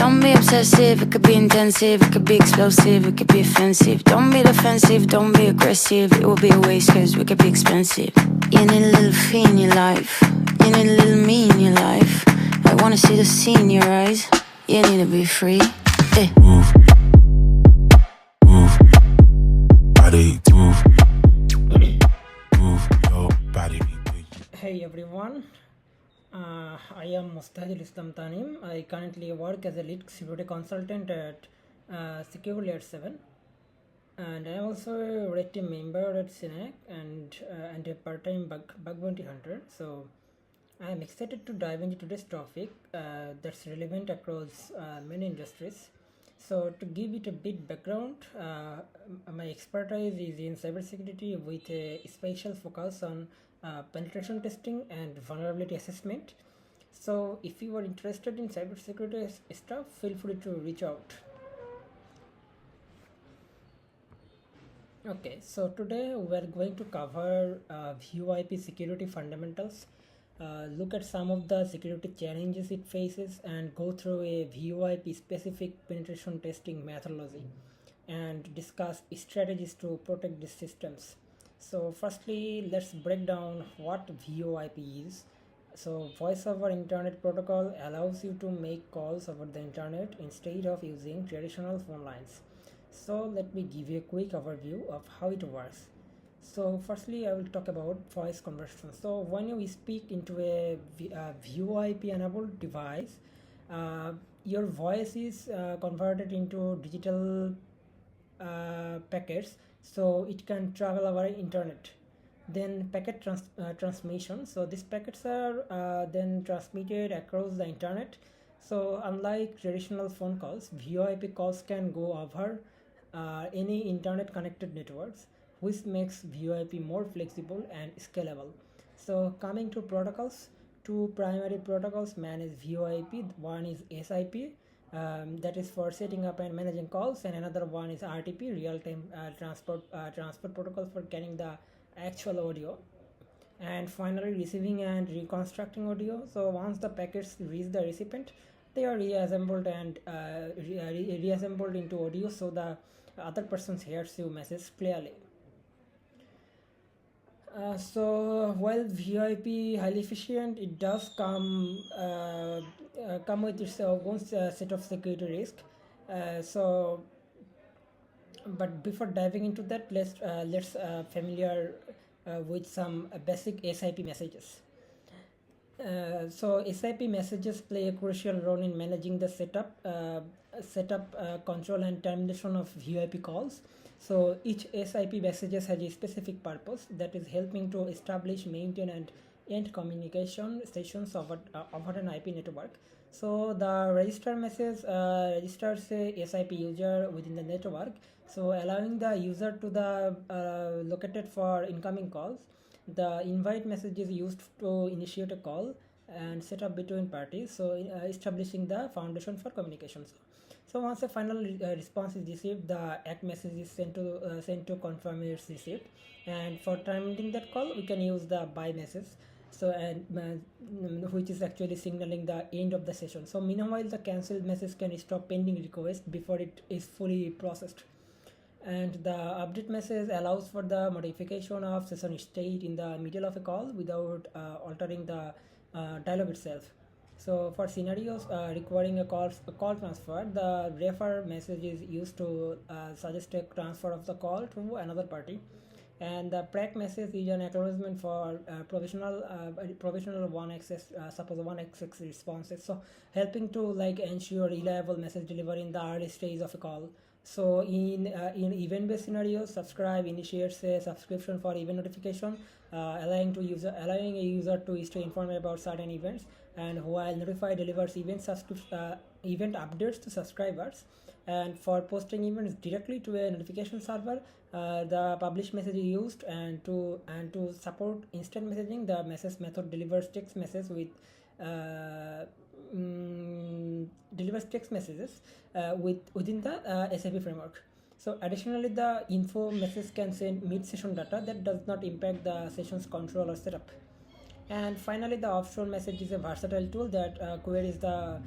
Don't be obsessive, it could be intensive, it could be explosive, it could be offensive. Don't be defensive, don't be aggressive, it will be a waste cause we could be expensive. You need a little fee in your life, you need a little me in your life. I wanna see the sea in your eyes, you need to be free. Hey. Move, move, body, move, move your body. Hey everyone, I am Muztahidul Tanim. I currently work as a lead security consultant at Security at 7, and I am also a red team member at Synac and a part-time bug bounty hunter. So I am excited to dive into today's topic that's relevant across many industries. So to give it a bit background, my expertise is in cybersecurity with a special focus on penetration testing and vulnerability assessment. So if you are interested in cybersecurity stuff, feel free to reach out. Okay, so today we are going to cover VoIP security fundamentals, look at some of the security challenges it faces, and go through a VoIP specific penetration testing methodology and discuss strategies to protect these systems. So firstly, let's break down what VoIP is. So voice over internet protocol allows you to make calls over the internet instead of using traditional phone lines. So let me give you a quick overview of how it works. So firstly, I will talk about voice conversion. So when you speak into a VoIP enabled device, your voice is converted into digital packets, so it can travel over internet. Then packet transmission, so these packets are then transmitted across the internet. So unlike traditional phone calls, VoIP calls can go over any internet connected networks, which makes VoIP more flexible and scalable. So coming to protocols, two primary protocols manage VoIP. One is SIP, that is for setting up and managing calls, and another one is RTP, real-time transport protocol, for getting the actual audio, and finally receiving and reconstructing audio. So once the packets reach the recipient, they are reassembled and reassembled into audio, so the other person hears your message clearly. So while VoIP highly efficient, it does come with its own set of security risk. But before diving into that, let's familiar with some basic SIP messages. So SIP messages play a crucial role in managing the setup, control, and termination of VoIP calls. So each SIP messages has a specific purpose, that is helping to establish, maintain, and end communication sessions over an IP network. So the register message registers a SIP user within the network, so allowing the user to the located for incoming calls. The invite message is used to initiate a call and set up between parties, so establishing the foundation for communications. So once a final response is received, the ACK message is sent to confirm it's received. And for terminating that call, we can use the bye message. So which is actually signaling the end of the session. So meanwhile, the cancelled message can stop pending request before it is fully processed. And the update message allows for the modification of session state in the middle of a call without altering the dialog itself. So for scenarios requiring a call transfer, the refer message is used to suggest a transfer of the call to another party, and the prac message is an acknowledgement for provisional one access, suppose one access responses, so helping to like ensure reliable message delivery in the early stage of a call. So in event-based scenarios, subscribe initiates a subscription for event notification, allowing a user to stay informed about certain events, and while notify delivers event updates to subscribers. And for posting events directly to a notification server, the publish message is used, and to support instant messaging, the message method delivers text message with delivers text messages within the SIP framework. So additionally, the info message can send mid-session data that does not impact the session's control or setup. And finally, the offshore message is a versatile tool that queries the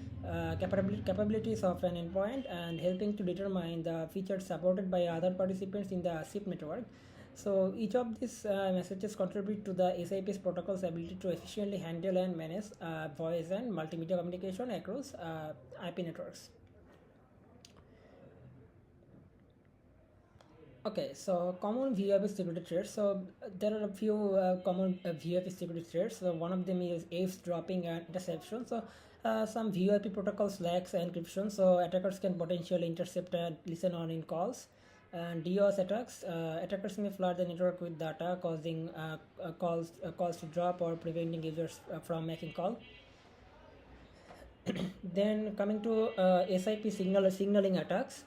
capabilities of an endpoint and helping to determine the features supported by other participants in the SIP network. So each of these messages contribute to the SIP's protocol's ability to efficiently handle and manage voice and multimedia communication across IP networks. Okay, so common VoIP security threats. So there are a few common VoIP security threats. So one of them is eavesdropping and interception. So some VoIP protocols lacks encryption, so attackers can potentially intercept and listen on in calls. And DOS attacks. Attackers may flood the network with data, causing calls to drop or preventing users from making call. Then coming to SIP signaling attacks.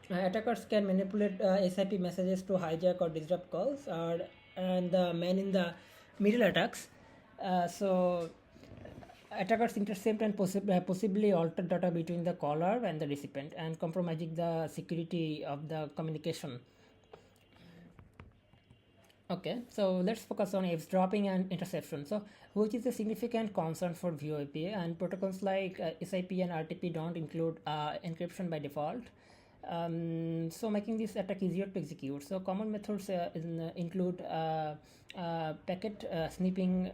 Attackers can manipulate SIP messages to hijack or disrupt calls, and the man in the middle attacks. So attackers intercept and possibly alter data between the caller and the recipient and compromising the security of the communication. Okay, so let's focus on eavesdropping and interception. So, which is a significant concern for VoIP, and protocols like SIP and RTP don't include encryption by default. So making this attack easier to execute. So common methods include packet sniffing,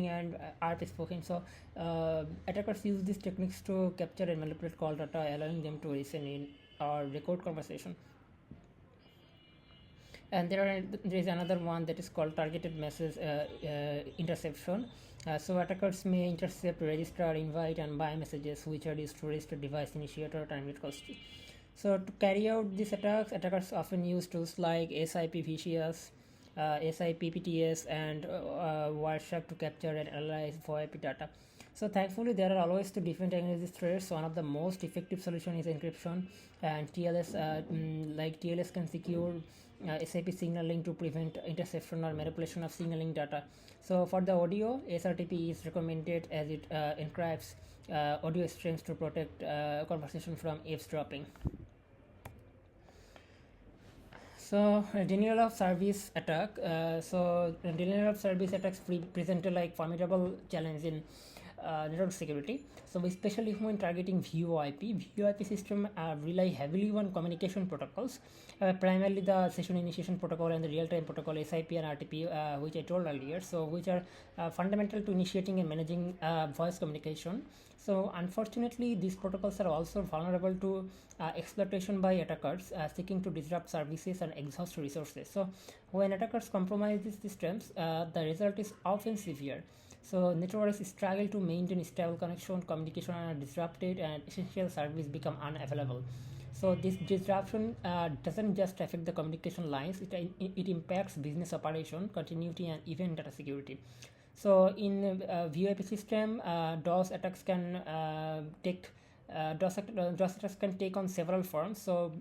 and RP spoofing. So attackers use these techniques to capture and manipulate call data, allowing them to listen in or record conversation. And there is another one that is called targeted message interception. So attackers may intercept, register, invite, and buy messages which are used to register device initiator time cost. So to carry out these attacks, attackers often use tools like SIP VCS, SIP PTS, and Wireshark to capture and analyze VoIP data. So thankfully, there are always to defend against these threats. So one of the most effective solution is encryption, and TLS, like TLS can secure SIP signaling to prevent interception or manipulation of signaling data. So for the audio, SRTP is recommended as it encrypts audio streams to protect conversation from eavesdropping. So denial of service attack. Denial of service attacks present a like formidable challenge in network security. So especially when targeting VoIP system rely heavily on communication protocols, primarily the session initiation protocol and the real-time protocol SIP and RTP, which I told earlier. So which are fundamental to initiating and managing voice communication. So unfortunately, these protocols are also vulnerable to exploitation by attackers seeking to disrupt services and exhaust resources. So when attackers compromise these systems, the result is often severe. So networks struggle to maintain stable connection, communication are disrupted, and essential services become unavailable. So this disruption doesn't just affect the communication lines; it impacts business operation, continuity, and even data security. So in VoIP system, DOS attacks can take DOS attacks can take on several forms. So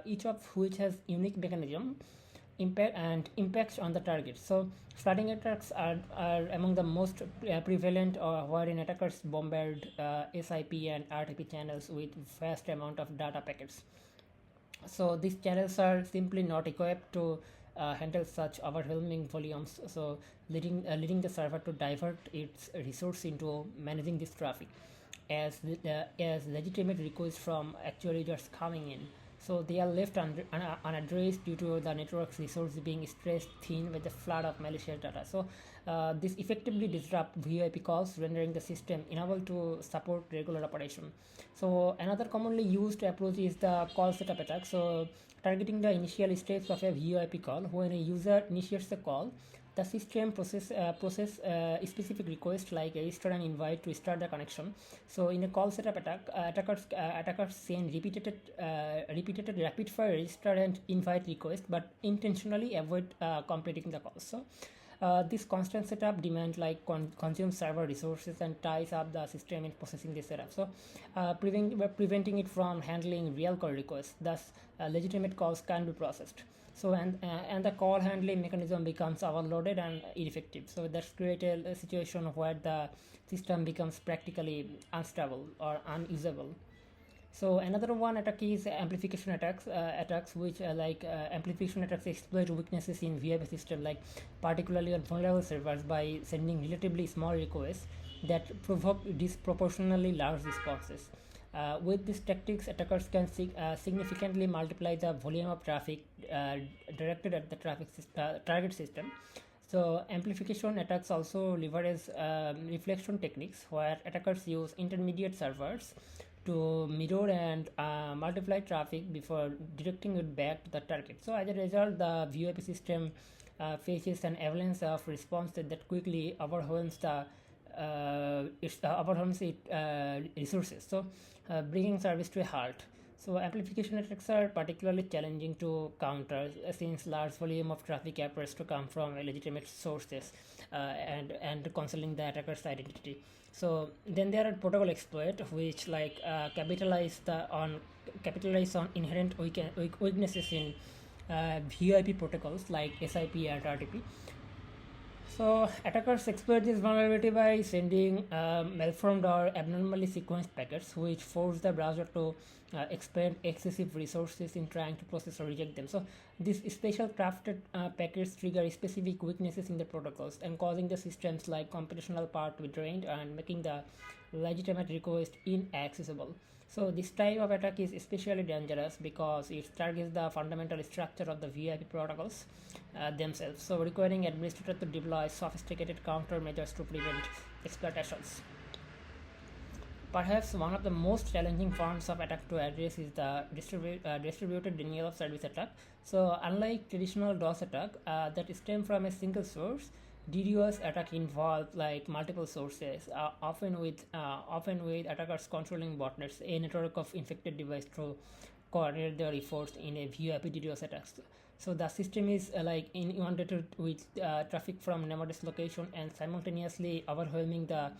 each of which has unique mechanism impacts on the target. So flooding attacks are among the most prevalent, wherein attackers bombard SIP and RTP channels with vast amount of data packets. So these channels are simply not equipped to handle such overwhelming volumes, so leading the server to divert its resource into managing this traffic as legitimate requests from actual users coming in. So they are left unaddressed due to the network's resource being stretched thin with a flood of malicious data. So this effectively disrupt VoIP calls, rendering the system unable to support regular operation. So another commonly used approach is the call setup attack. So targeting the initial steps of a VoIP call. When a user initiates the call, the system process specific request like register and invite to start the connection. So in a call setup attack, attackers send repeated rapid fire register and invite request, but intentionally avoid completing the call. So this constant setup demand like consumes server resources and ties up the system in processing this setup. So preventing it from handling real call requests. Thus, legitimate calls can be processed. So and the call handling mechanism becomes overloaded and ineffective. So that's created a situation where the system becomes practically unstable or unusable. So another one attack is amplification attacks which amplification attacks exploit weaknesses in VoIP system, like particularly on vulnerable servers, by sending relatively small requests that provoke disproportionately large responses. With these tactics, attackers can significantly multiply the volume of traffic directed at the target system. So amplification attacks also leverage reflection techniques, where attackers use intermediate servers to mirror and multiply traffic before directing it back to the target. So as a result, the VoIP system faces an avalanche of response that quickly overwhelms its resources, so bringing service to a halt. So amplification attacks are particularly challenging to counter, since large volume of traffic appears to come from illegitimate sources and concealing the attacker's identity. So then there are protocol exploit, which capitalize on inherent weaknesses in VoIP protocols like SIP and RTP. So attackers exploit this vulnerability by sending malformed or abnormally sequenced packets, which force the browser to expend excessive resources in trying to process or reject them. So these special crafted packets trigger specific weaknesses in the protocols and causing the systems like computational power to be drained and making the legitimate request inaccessible. So this type of attack is especially dangerous because it targets the fundamental structure of the VoIP protocols themselves, so requiring administrators to deploy sophisticated countermeasures to prevent exploitations. Perhaps one of the most challenging forms of attack to address is the distributed denial of service attack. So unlike traditional DOS attack that stem from a single source, DDoS attack involve like multiple sources, often with attackers controlling botnets, a network of infected devices, to coordinate their efforts in a VoIP DDoS attacks. So the system is inundated with traffic from numerous locations and simultaneously overwhelming the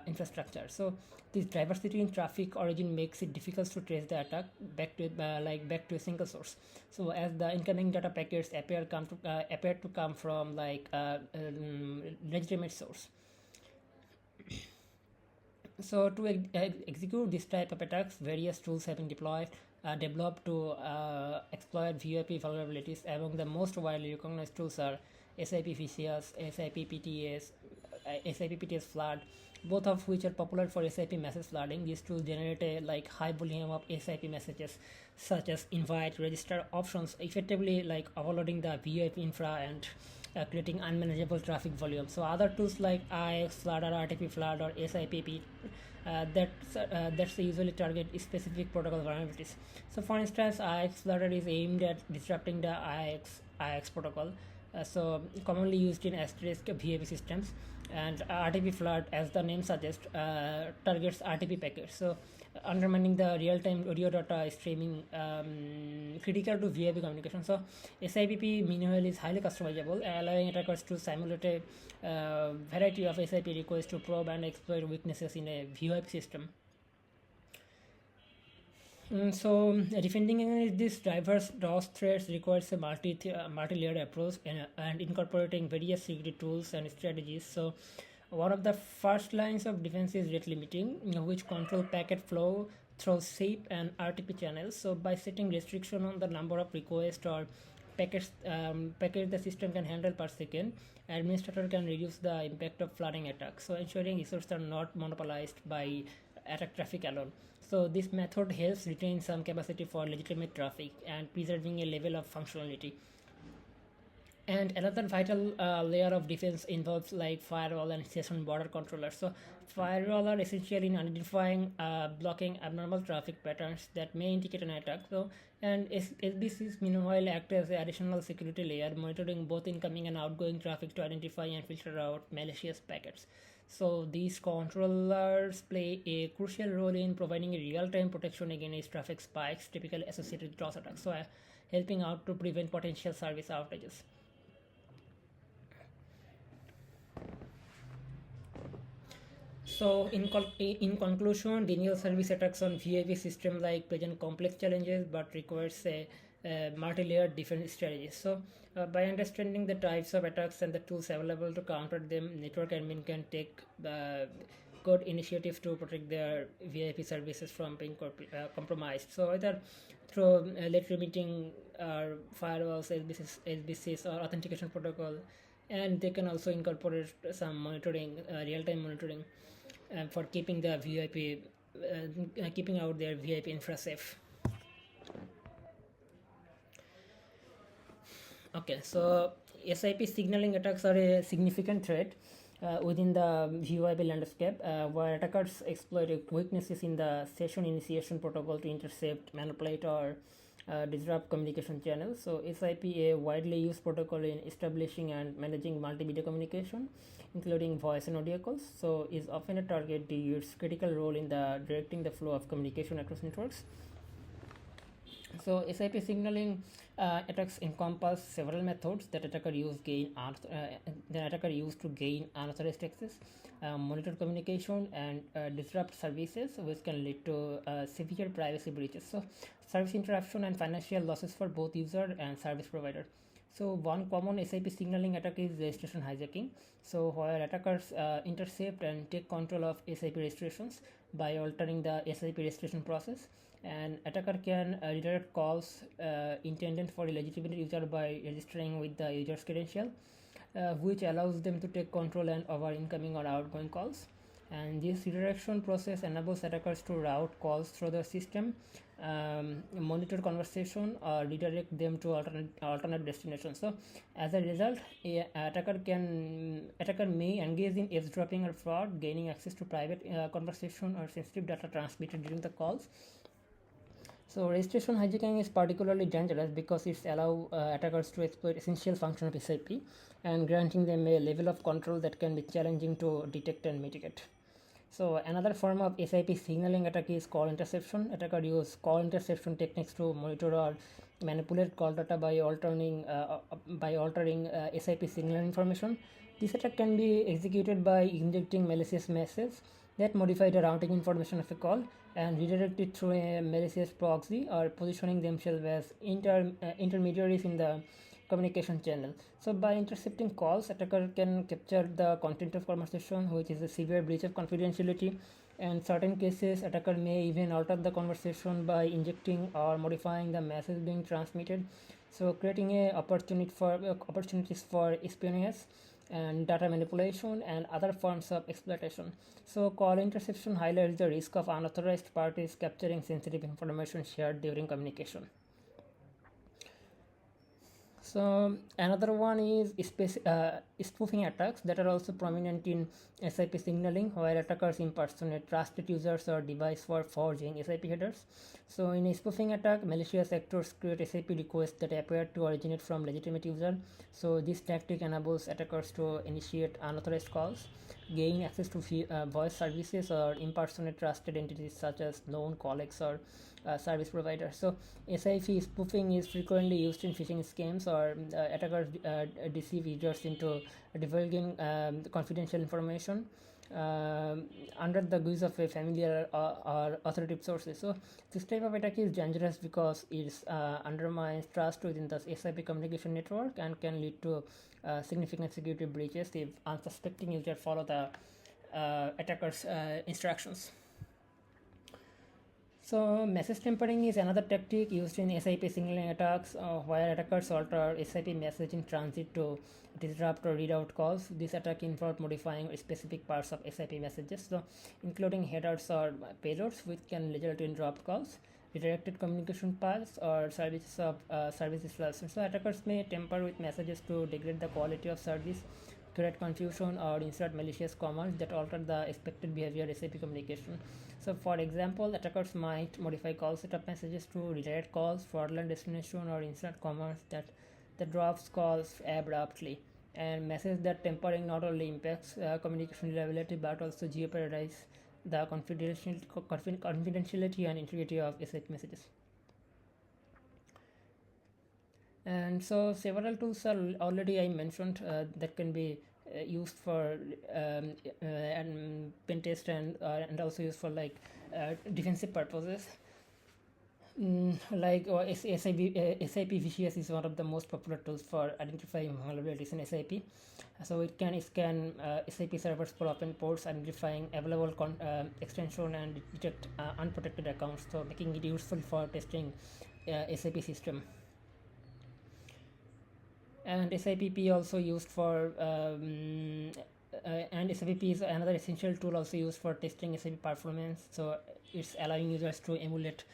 infrastructure. So this diversity in traffic origin makes it difficult to trace the attack back to a single source. So as the incoming data packets appear to come from legitimate source. So to execute this type of attacks, various tools have been developed to exploit VoIP vulnerabilities. Among the most widely recognized tools are SIP Vicious, SIP PTS Flood, both of which are popular for SIP message flooding. These tools generate a high volume of SIP messages, such as invite, register options, effectively overloading the VoIP infra and creating unmanageable traffic volume. So other tools like IX Flood or RTP Flood or SIPP that's usually target specific protocol vulnerabilities. So for instance, IX Flood is aimed at disrupting the IX protocol, so commonly used in asterisk VoIP systems, and RTP Flood, as the name suggests, targets RTP packets, so undermining the real-time audio data streaming critical to VoIP communication. So SIPP meanwhile is highly customizable, allowing attackers to simulate a variety of SIP requests to probe and exploit weaknesses in a VoIP system. So defending against these diverse DOS threats requires a multi-layered approach and incorporating various security tools and strategies. So one of the first lines of defense is rate limiting, which control packet flow through SIP and RTP channels. So by setting restriction on the number of requests or packets the system can handle per second, administrator can reduce the impact of flooding attacks, so ensuring resources are not monopolized by attack traffic alone. So this method helps retain some capacity for legitimate traffic and preserving a level of functionality. And another vital layer of defense involves firewall and session border controllers. So firewall are essential in identifying blocking abnormal traffic patterns that may indicate an attack. So and SBCs meanwhile act as an additional security layer, monitoring both incoming and outgoing traffic to identify and filter out malicious packets. So these controllers play a crucial role in providing a real-time protection against traffic spikes typically associated with DOS attacks, so helping out to prevent potential service outages. So in conclusion, denial service attacks on VoIP system present complex challenges but requires a multi-layered defense strategies. So by understanding the types of attacks and the tools available to counter them, network admin can take good initiatives to protect their VIP services from being compromised. So either through late remitting firewalls, SBCs or authentication protocol, and they can also incorporate some monitoring, real-time monitoring, for keeping the VIP, keeping out their VIP infra safe. Okay, so SIP signaling attacks are a significant threat within the VoIP landscape, where attackers exploit weaknesses in the session initiation protocol to intercept, manipulate, or disrupt communication channels. So SIP, a widely used protocol in establishing and managing multimedia communication, including voice and audio calls, so is often a target due to its critical role in the directing the flow of communication across networks. So SIP signaling attacks encompass several methods that attacker use to gain unauthorized access, monitor communication, and disrupt services, which can lead to severe privacy breaches. So service interruption and financial losses for both user and service provider. So one common SIP signaling attack is registration hijacking. So where attackers intercept and take control of SIP registrations by altering the SIP registration process. An attacker can redirect calls intended for a legitimate user by registering with the user's credential, which allows them to take control and over incoming or outgoing calls. And this redirection process enables attackers to route calls through the system, monitor conversation, or redirect them to alternate destinations. So as a result, attacker may engage in eavesdropping or fraud, gaining access to private conversation or sensitive data transmitted during the calls. So registration hijacking is particularly dangerous because it allows attackers to exploit essential function of SIP and granting them a level of control that can be challenging to detect and mitigate. So another form of SIP signaling attack is call interception. Attackers use call interception techniques to monitor or manipulate call data by altering SIP signal information. This attack can be executed by injecting malicious messages that modify the routing information of a call and redirect it through a malicious proxy, or positioning themselves as intermediaries in the communication channel. So by intercepting calls, attacker can capture the content of conversation, which is a severe breach of confidentiality. In certain cases, attacker may even alter the conversation by injecting or modifying the message being transmitted, so creating a opportunities for espionage and data manipulation and other forms of exploitation. So call interception highlights the risk of unauthorized parties capturing sensitive information shared during communication. So another one is spoofing attacks that are also prominent in SIP signaling, where attackers impersonate trusted users or device for forging SIP headers. So in a spoofing attack, malicious actors create SIP requests that appear to originate from legitimate user. So this tactic enables attackers to initiate unauthorized calls, gain access to voice services, or impersonate trusted entities such as known colleagues or service providers. So SIP spoofing is frequently used in phishing schemes, or attackers deceive users into divulging confidential information under the guise of a familiar or authoritative sources. So this type of attack is dangerous because it undermines trust within the SIP communication network and can lead to significant security breaches if unsuspecting users follow the attacker's instructions. So message tampering is another tactic used in SIP signaling attacks, where attackers alter SIP message in transit to disrupt or read out calls. This attack involves modifying specific parts of SIP messages, so including headers or payloads, which can result in dropped calls, redirected communication paths, or services of services loss. So attackers may tamper with messages to degrade the quality of service, create confusion, or insert malicious commands that alter the expected behavior SIP communication. So for example, attackers might modify call setup messages to redirect calls, fraudulent destination, or insert commands that drops calls abruptly. And message that tampering not only impacts communication reliability but also jeopardize the confidentiality and integrity of SIP messages. And so several tools are already I mentioned that can be used for and pen test and also used for like defensive purposes. SIP VCS is one of the most popular tools for identifying vulnerabilities in SIP. So it can scan SIP servers for open ports, identifying available extension and detect unprotected accounts, so making it useful for testing SIP system. And SIPP also used for and SIPP is another essential tool also used for testing SIP performance. So it's allowing users to emulate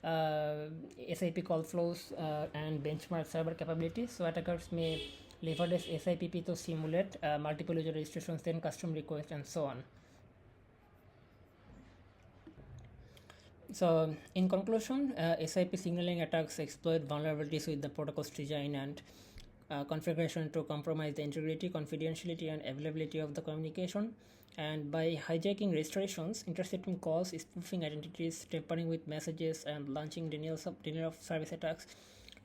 SIP call flows and benchmark server capabilities. So attackers may leverage SIPP to simulate multiple user registrations, then custom requests, and so on. So in conclusion, SIP signaling attacks exploit vulnerabilities with the protocol's design and configuration to compromise the integrity, confidentiality, and availability of the communication. And by hijacking restorations, intercepting calls, spoofing identities, tampering with messages, and launching denial of service attacks,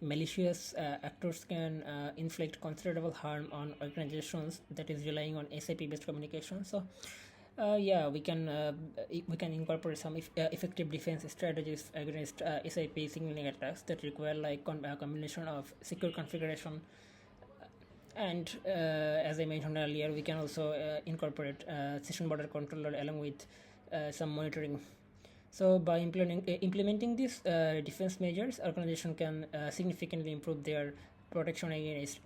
malicious actors can inflict considerable harm on organizations that is relying on SIP-based communication. So we can incorporate some effective defense strategies against SIP signaling attacks that require like combination of secure configuration, and as I mentioned earlier, we can also incorporate session border controller along with some monitoring. So by implementing these defense measures, organization can significantly improve their protection against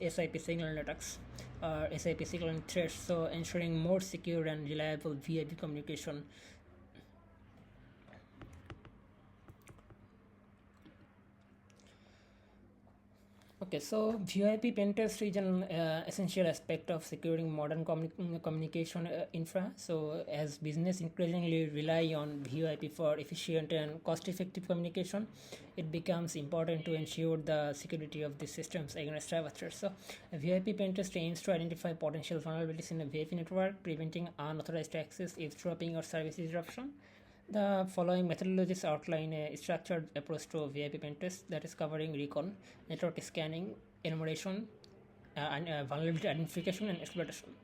SIP signaling attacks or SIP signaling threats, so ensuring more secure and reliable VoIP communication. Okay, so VoIP pen test is an essential aspect of securing modern communication infra. So as business increasingly rely on VoIP for efficient and cost-effective communication, it becomes important to ensure the security of these systems against avatars. So a VoIP pen test aims to identify potential vulnerabilities in a VoIP network, preventing unauthorized access, eavesdropping, or service disruption. The following methodologies outline a structured approach to VoIP pen test that is covering recon, network scanning, enumeration, and vulnerability identification and exploitation.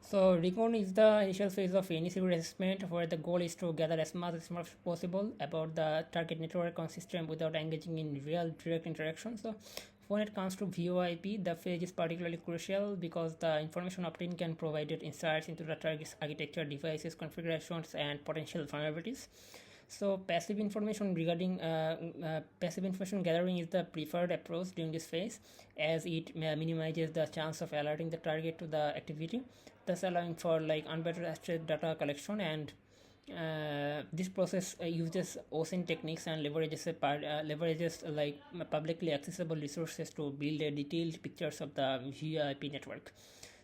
So recon is the initial phase of any security assessment where the goal is to gather as much as possible about the target network or system without engaging in real direct interaction. So when it comes to VoIP, the phase is particularly crucial because the information obtained can provide insights into the target's architecture, devices, configurations, and potential vulnerabilities. So passive information gathering is the preferred approach during this phase, as it minimizes the chance of alerting the target to the activity, thus allowing for like unbiased data collection. And this process uses OSINT techniques and leverages like publicly accessible resources to build a detailed pictures of the VoIP network.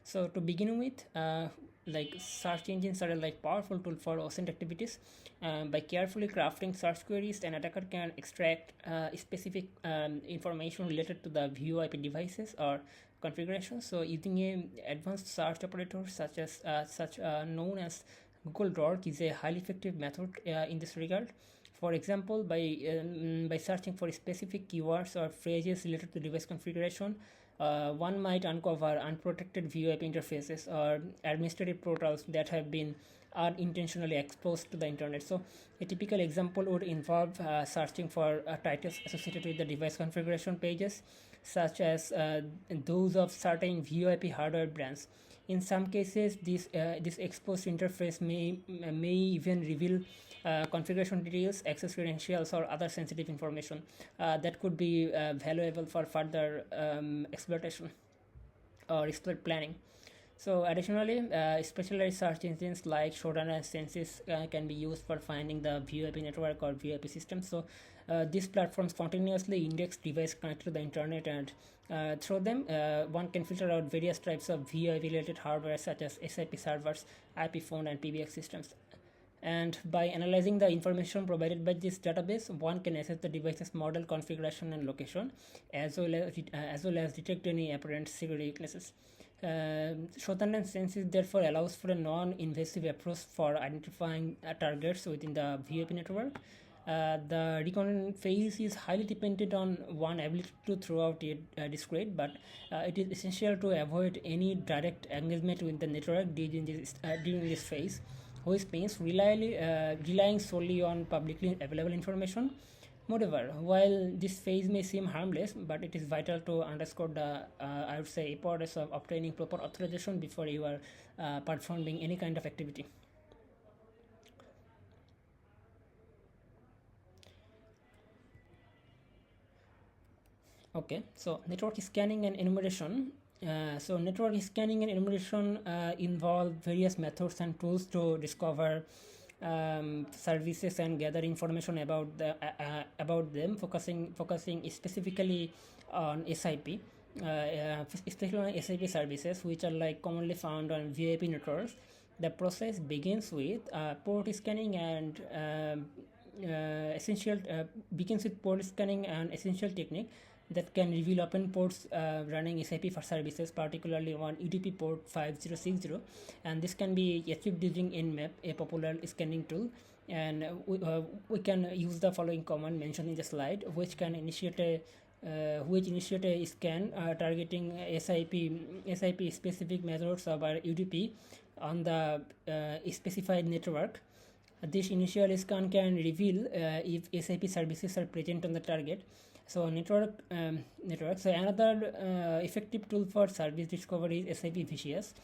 So to begin with, like search engines are a like powerful tool for OSINT activities. By carefully crafting search queries, an attacker can extract specific information related to the VoIP devices or configurations. So using a advanced search operator such known as Google Dork is a highly effective method in this regard. For example, by searching for specific keywords or phrases related to device configuration, one might uncover unprotected VoIP interfaces or administrative portals that have been unintentionally exposed to the internet. So a typical example would involve searching for titles associated with the device configuration pages, such as those of certain VoIP hardware brands. In some cases, this exposed interface may even reveal configuration details, access credentials, or other sensitive information that could be valuable for further exploitation or exploit planning. So additionally, specialized search engines like Shodan and Census can be used for finding the VoIP network or VoIP system. So these platforms continuously index devices connected to the internet, and through them, one can filter out various types of VoIP related hardware such as SIP servers, IP phone, and PBX systems. And by analyzing the information provided by this database, one can assess the device's model, configuration, and location, as well as detect any apparent security weaknesses. Shodan and Census therefore allows for a non-invasive approach for identifying targets within the VoIP network. The recon phase is highly dependent on one ability to throw out a discrete, but it is essential to avoid any direct engagement with the network during this phase. which means relying solely on publicly available information. Moreover, while this phase may seem harmless, but it is vital to underscore the, I would say, importance of obtaining proper authorization before you are performing any kind of activity. Okay, so network scanning and enumeration. So network scanning and enumeration involve various methods and tools to discover services and gather information about them, focusing specifically on SIP, especially on SIP services, which are like commonly found on VoIP networks. The process begins with port scanning and essential begins with port scanning and essential technique that can reveal open ports running SIP for services, particularly on UDP port 5060, and this can be achieved using Nmap, a popular scanning tool. And we can use the following command mentioned in the slide, which initiate a scan targeting SIP specific methods of our UDP on the specified network. This initial scan can reveal if SIP services are present on the target. So network. So another effective tool for service discovery is SIP VCS,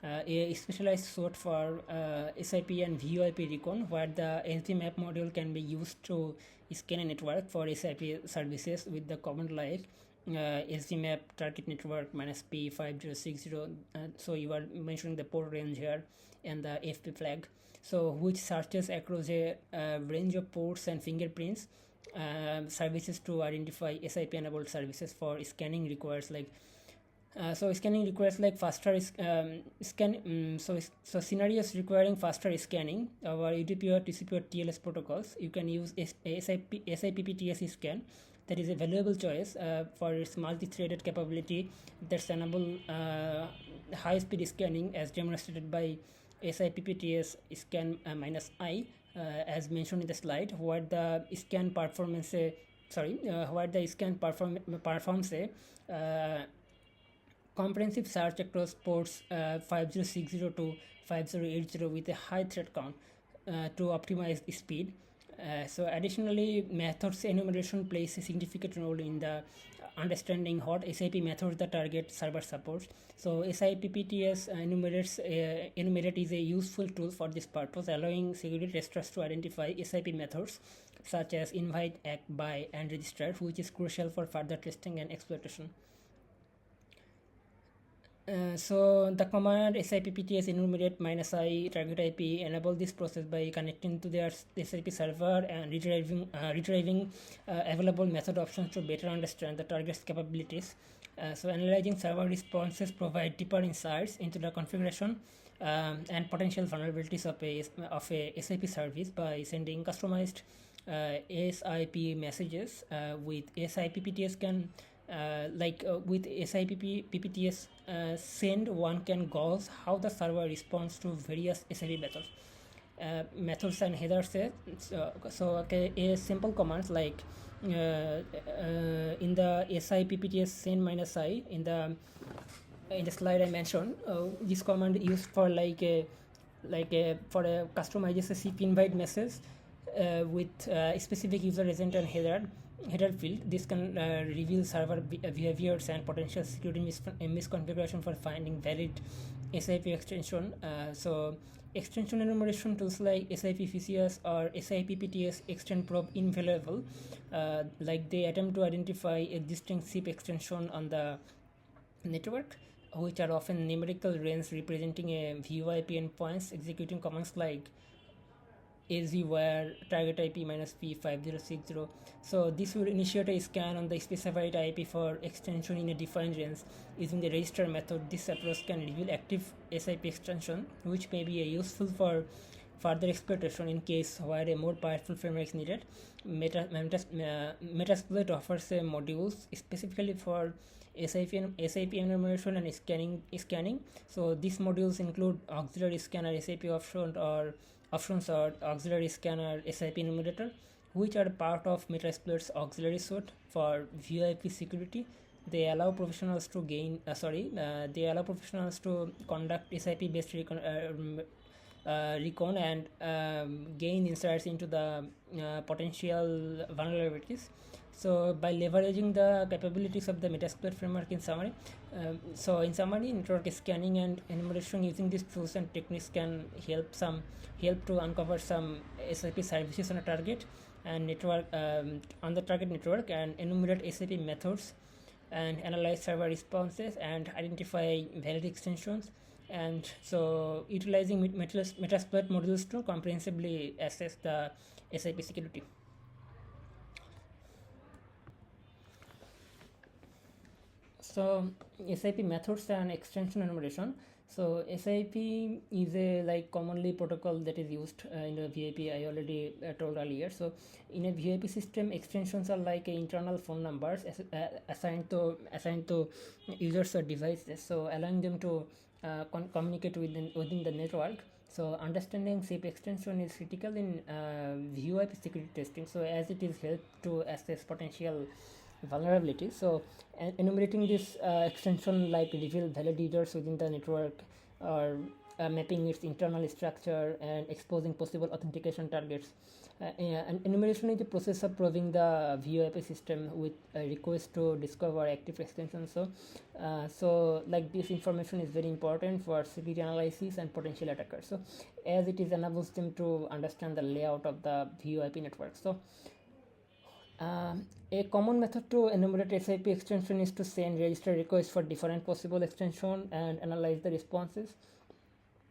a specialized suite for SIP and VoIP recon, where the SDMap module can be used to scan a network for SIP services with the command like SDMap target network -P5060. So you are mentioning the port range here and the FP flag. So which searches across a range of ports and fingerprints. Services to identify SIP enabled services for scanning requires like scanning requires like faster so scenarios requiring faster scanning our UDP or TCP or TLS protocols. You can use SIPPTS scan, that is a valuable choice for its multi-threaded capability that's enable high speed scanning as demonstrated by SIPPTS scan -I, as mentioned in the slide, where the scan performs a comprehensive search across ports 5060 to 5080 with a high thread count to optimize speed. So additionally, methods enumeration plays a significant role in the understanding what SIP methods the target server supports. So SIPPTS enumerate is a useful tool for this purpose, allowing security testers to identify SIP methods such as invite, act, buy, and register, which is crucial for further testing and exploitation. So the command SIPPTS enumerate -I target IP enable this process by connecting to their SIP server and retrieving available method options to better understand the target's capabilities. So analyzing server responses provide deeper insights into the configuration and potential vulnerabilities of a SIP service by sending customized SIP messages with SIPPTS can with SIPPTS send, one can gauge how the server responds to various SIP methods and headers. Okay, a simple commands like in the SIPPTS send -I in the slide I mentioned, this command used for for a customizes a SIP invite message with specific user agent and header field. This can reveal server behaviors and potential security misconfiguration for finding valid SIP extension. So extension enumeration tools like SIP VCS or SIPPTS extend probe invaluable. They attempt to identify existing SIP extension on the network, which are often numerical range representing a VoIP endpoints, executing commands like where target IP -P5060. So this will initiate a scan on the specified IP for extension in a defined range using the register method. This approach can reveal active SIP extension, which may be useful for further exploitation in case where a more powerful framework is needed. Metasploit offers modules specifically for SIP enumeration and scanning. So these modules include auxiliary scanner SIP options or auxiliary scanner SIP enumerator, which are part of Metasploit's auxiliary suite for VoIP security. They allow professionals to conduct SIP based recon and gain insights into the potential vulnerabilities. So by leveraging the capabilities of the Metasploit framework in summary, network scanning and enumeration using these tools and techniques can help to uncover some SIP services on a target and network on the target network, and enumerate SIP methods and analyze server responses and identify valid extensions. And so utilizing Metasploit modules to comprehensively assess the SIP security. So SIP methods and extension enumeration. So SIP is a commonly protocol that is used in the VoIP. I already told earlier. So in a VoIP system, extensions are like internal phone numbers assigned to users or devices, so allowing them to communicate within the network. So understanding SIP extension is critical in VoIP security testing, so as it is help to assess potential vulnerabilities. So enumerating this extension like reveal valid users within the network, or mapping its internal structure and exposing possible authentication targets. And enumeration is the process of probing the VoIP system with a request to discover active extensions. So like this information is very important for security analysis and potential attackers, so as it is enables them to understand the layout of the VoIP network. So a common method to enumerate SIP extension is to send register requests for different possible extension and analyze the responses.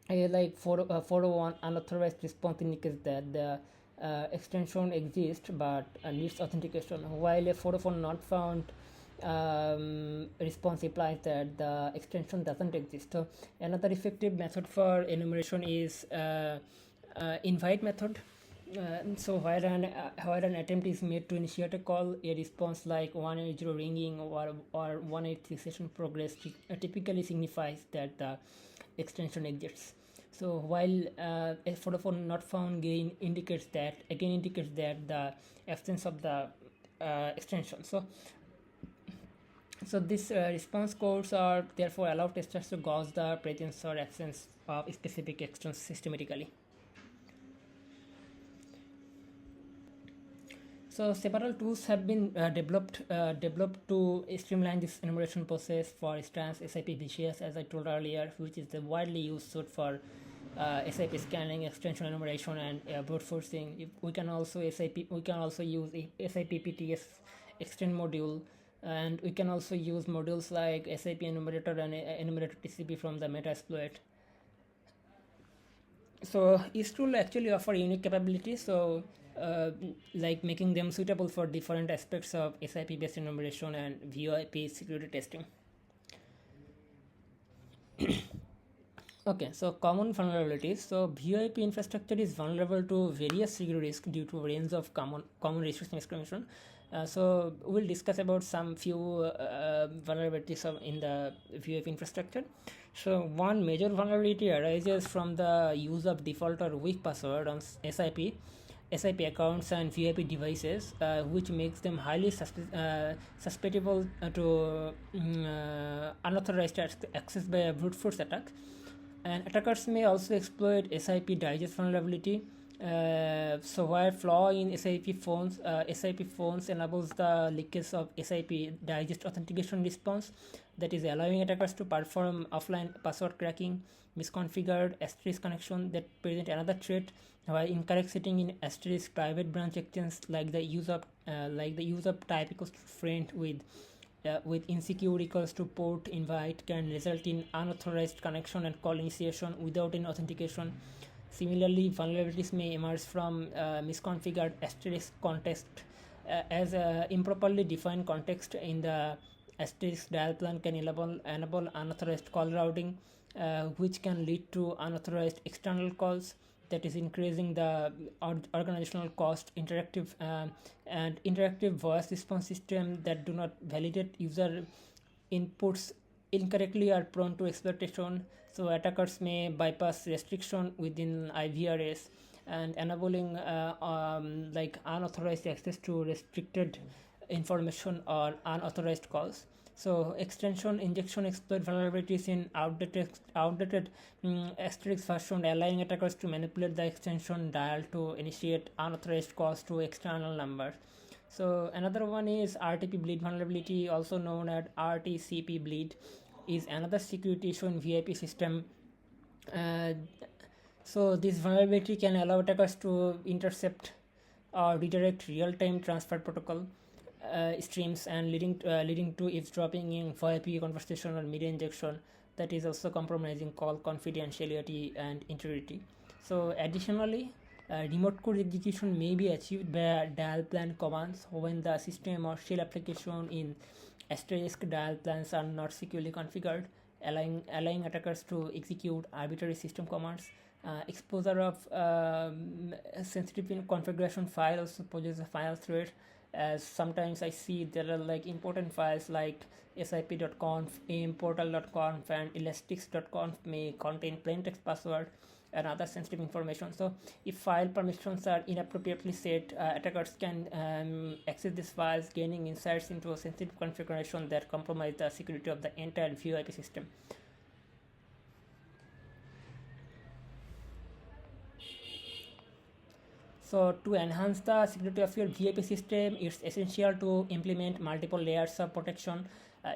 Like 401 unauthorized response indicates that the extension exists but needs authentication, while a 404 not found response implies that the extension doesn't exist. So another effective method for enumeration is invite method. So where an attempt is made to initiate a call, a response like 180 ringing or 183 session progress typically signifies that the extension exists. So while a 404 not found indicates that the absence of the extension. So these response codes are therefore allow testers to gauge the presence or absence of specific extensions systematically. So several tools have been developed to streamline this enumeration process. For instance, SIP VCS, as I told earlier, which is the widely used suite for SIP scanning, extension enumeration, and brute forcing. We can also use SIP PTS extend module, and we can also use modules like SIP enumerator and enumerator TCP from the Metasploit. So each tool actually offer unique capabilities, so like making them suitable for different aspects of SIP based enumeration and VoIP security testing. Okay, so common vulnerabilities. So VoIP infrastructure is vulnerable to various security risks due to a range of common resource misconception. So we'll discuss about some few vulnerabilities in the VoIP infrastructure. So one major vulnerability arises from the use of default or weak password on SIP accounts and VoIP devices, which makes them highly susceptible to unauthorized access by a brute force attack. And attackers may also exploit SIP digest vulnerability. So where flaw in SIP phones enables the leakage of SIP digest authentication response, that is allowing attackers to perform offline password cracking, misconfigured asterisk connection that present another threat, while incorrect setting in asterisk private branch exchange, like the use of type equals to friend with insecure equals to port invite, can result in unauthorized connection and call initiation without any authentication. Similarly, vulnerabilities may emerge from misconfigured asterisk context, as improperly defined context in the asterisk dial plan can enable unauthorized call routing, which can lead to unauthorized external calls, that is increasing the organizational cost. Interactive voice response system that do not validate user inputs incorrectly are prone to exploitation. So attackers may bypass restriction within IVRs and enabling unauthorized access to restricted information or unauthorized calls. So extension injection exploit vulnerabilities in outdated asterisk version, allowing attackers to manipulate the extension dial to initiate unauthorized calls to external numbers. So another one is RTP bleed vulnerability, also known as RTCP bleed, is another security issue in VoIP system. Uh, so this vulnerability can allow attackers to intercept or redirect real-time transfer protocol streams and leading to eavesdropping in VoIP conversation or media injection that is also compromising call confidentiality and integrity. So additionally, remote code execution may be achieved by dial plan commands when the system or shell application in asterisk dial plans are not securely configured, allowing attackers to execute arbitrary system commands. Exposure of sensitive configuration files poses a file threat, as sometimes I see there are like important files like sip.conf, portal.conf and elastics.conf may contain plaintext password and other sensitive information. So if file permissions are inappropriately set, attackers can access these files, gaining insights into a sensitive configuration that compromise the security of the entire VoIP system. So to enhance the security of your VoIP system, it's essential to implement multiple layers of protection,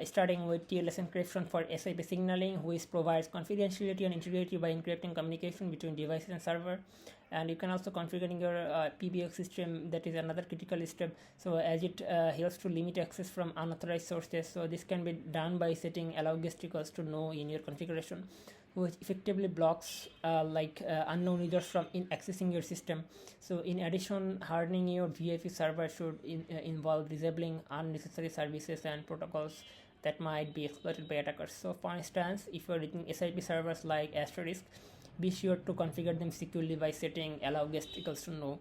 starting with TLS encryption for SIP signaling, which provides confidentiality and integrity by encrypting communication between devices and server. And you can also configure your PBX system, that is another critical step. So as it helps to limit access from unauthorized sources. So this can be done by setting allow guest equals to no in your configuration, which effectively blocks unknown users from accessing your system. So in addition, hardening your VoIP server should involve disabling unnecessary services and protocols that might be exploited by attackers. So for instance, if you're using SIP servers like Asterisk, be sure to configure them securely by setting allow guest equals to no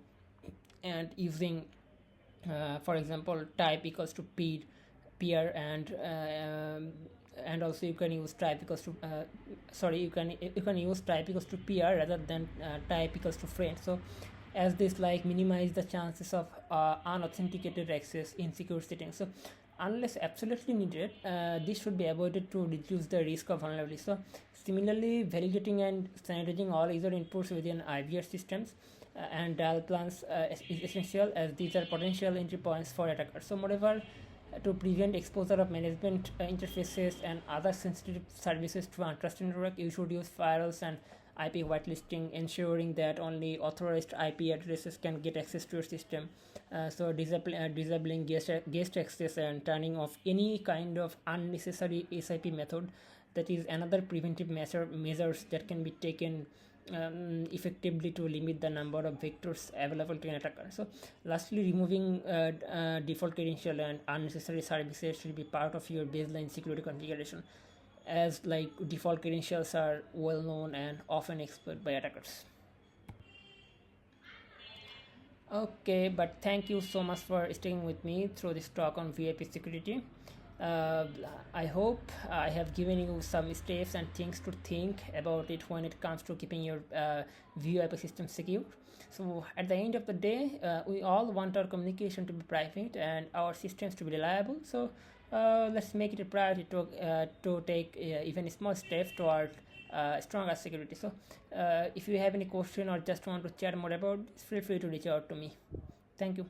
and using for example type equals to peer and also you can use type equals to you can use type equals to peer rather than type equals to friend. So as this like minimize the chances of unauthenticated access in secure settings. So unless absolutely needed, this should be avoided to reduce the risk of vulnerability. So similarly, validating and sanitizing all user inputs within IVR systems and dial plans is essential, as these are potential entry points for attackers. So moreover, to prevent exposure of management interfaces and other sensitive services to untrusted network, you should use firewalls and IP whitelisting, ensuring that only authorized IP addresses can get access to your system. So disabling guest access and turning off any kind of unnecessary SIP method, that is another preventive measures that can be taken effectively to limit the number of vectors available to an attacker. So lastly, removing default credential and unnecessary services should be part of your baseline security configuration, as like default credentials are well known and often exploited by attackers. Okay, but thank you so much for staying with me through this talk on VoIP security. uh, I hope I have given you some steps and things to think about it when it comes to keeping your VoIP system secure. So at the end of the day, we all want our communication to be private and our systems to be reliable. So let's make it a priority to take even small steps toward stronger security. So if you have any question or just want to chat more about this, feel free to reach out to me. Thank you.